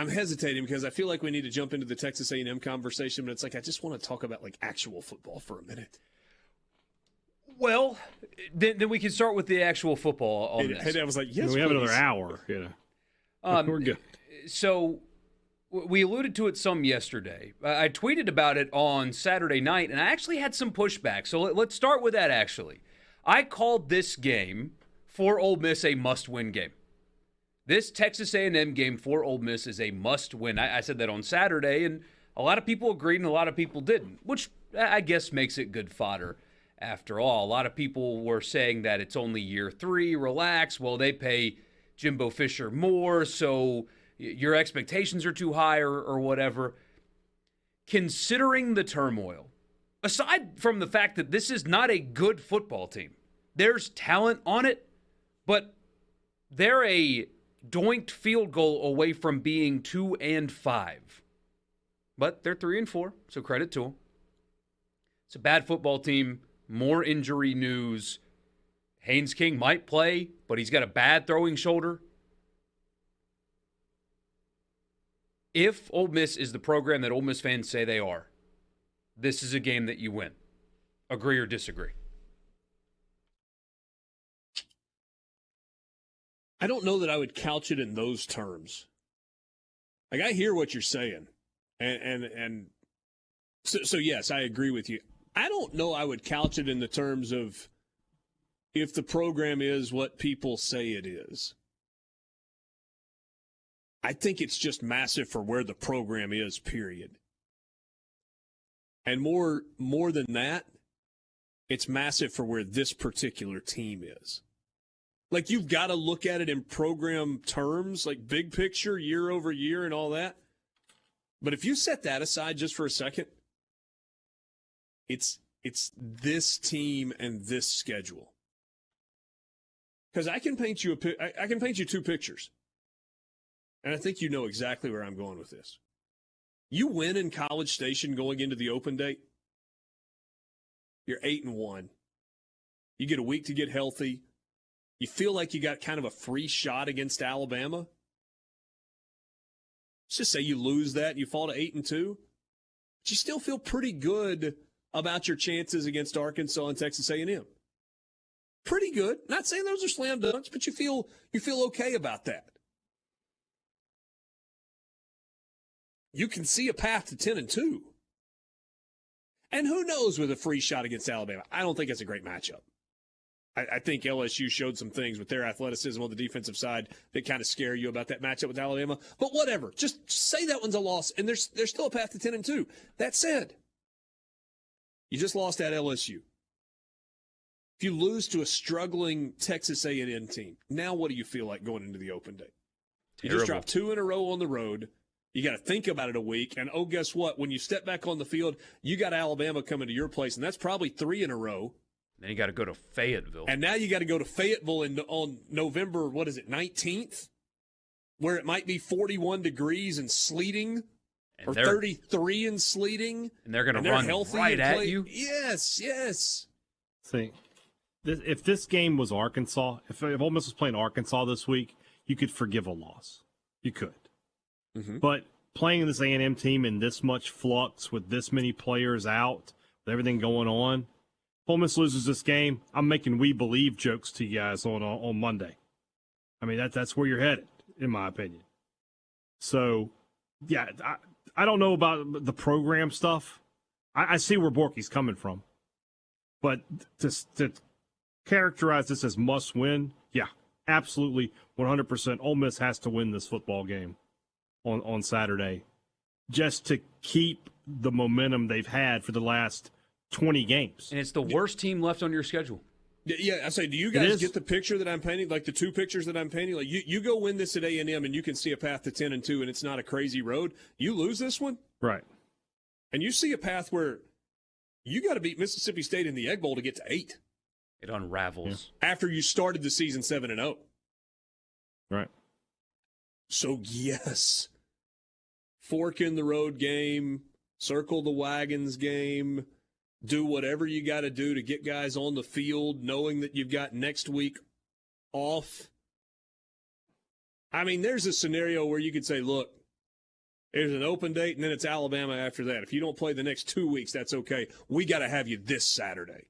I'm hesitating because I feel like we need to jump into the Texas A&M conversation, but it's like I just want to talk about like actual football for a minute. Well, then we can start with the actual football on this. Hey, I was like, yes, we have please. another hour. We're good. So we alluded to it some yesterday. I tweeted about it on Saturday night, and I actually had some pushback. So let's start with that, actually. I called this game for Ole Miss a must-win game. This Texas A&M game for Ole Miss is a must-win. I said that on Saturday, and a lot of people agreed and a lot of people didn't, which I guess makes it good fodder after all. A lot of people were saying that it's only year 3, relax. Well, they pay Jimbo Fisher more, so your expectations are too high or whatever. Considering the turmoil, aside from the fact that this is not a good football team, there's talent on it, but they're a doinked field goal away from being 2-5. But they're 3-4, so credit to them. It's a bad football team, more injury news. Haynes King might play, but he's got a bad throwing shoulder. If Ole Miss is the program that Ole Miss fans say they are, this is a game that you win. Agree or disagree? I don't know that I would couch it in those terms. Like, I hear what you're saying. And so yes, I agree with you. I don't know I would couch it in the terms of if the program is what people say it is. I think it's just massive for where the program is, period. And more than that, it's massive for where this particular team is. Like, you've got to look at it in program terms, like big picture, year over year and all that. But if you set that aside just for a second, it's this team and this schedule. Because I can paint you I can paint you 2 pictures. And I think you know exactly where I'm going with this. You win in College Station going into the open date, you're 8-1. You get a week to get healthy. You feel like you got kind of a free shot against Alabama. Let's just say you lose that and you fall to 8-2. But you still feel pretty good about your chances against Arkansas and Texas A&M. Pretty good. Not saying those are slam dunks, but you feel okay about that. You can see a path to 10-2. And who knows with a free shot against Alabama? I don't think it's a great matchup. I think LSU showed some things with their athleticism on the defensive side that kind of scare you about that matchup with Alabama. But whatever. Just say that one's a loss, and there's still a path to 10-2. That said, you just lost at LSU. If you lose to a struggling Texas A&M team, now what do you feel like going into the open day? You just dropped 2 in a row on the road. You got to think about it a week. And, oh, guess what? When you step back on the field, you got Alabama coming to your place, and that's probably 3 in a row. Then you got to go to Fayetteville. And now you got to go to Fayetteville on November, 19th, where it might be 41 degrees and sleeting, or 33 and sleeting. And they're going to run right at you? Yes. See, if this game was Arkansas, if Ole Miss was playing Arkansas this week, you could forgive a loss. You could. Mm-hmm. But playing this A&M team in this much flux with this many players out, with everything going on, if Ole Miss loses this game, I'm making we believe jokes to you guys on Monday. I mean, that's where you're headed, in my opinion. So, yeah, I don't know about the program stuff. I see where Borky's coming from. But to characterize this as must win, yeah, absolutely 100%. Ole Miss has to win this football game on Saturday just to keep the momentum they've had for the last 20 games. And it's the worst team left on your schedule. Yeah, I say, do you guys get the picture that I'm painting? Like the 2 pictures that I'm painting? Like you go win this at A&M and you can see a path to 10-2 and it's not a crazy road. You lose this one? Right. And you see a path where you got to beat Mississippi State in the Egg Bowl to get to 8. It unravels. Yeah. After you started the season 7-0. Right. So, yes, fork in the road game, circle the wagons game, do whatever you got to do to get guys on the field, knowing that you've got next week off. I mean, there's a scenario where you could say, look, There's an open date, and then it's Alabama after that. If you don't play the next 2 weeks, that's okay. We got to have you this Saturday.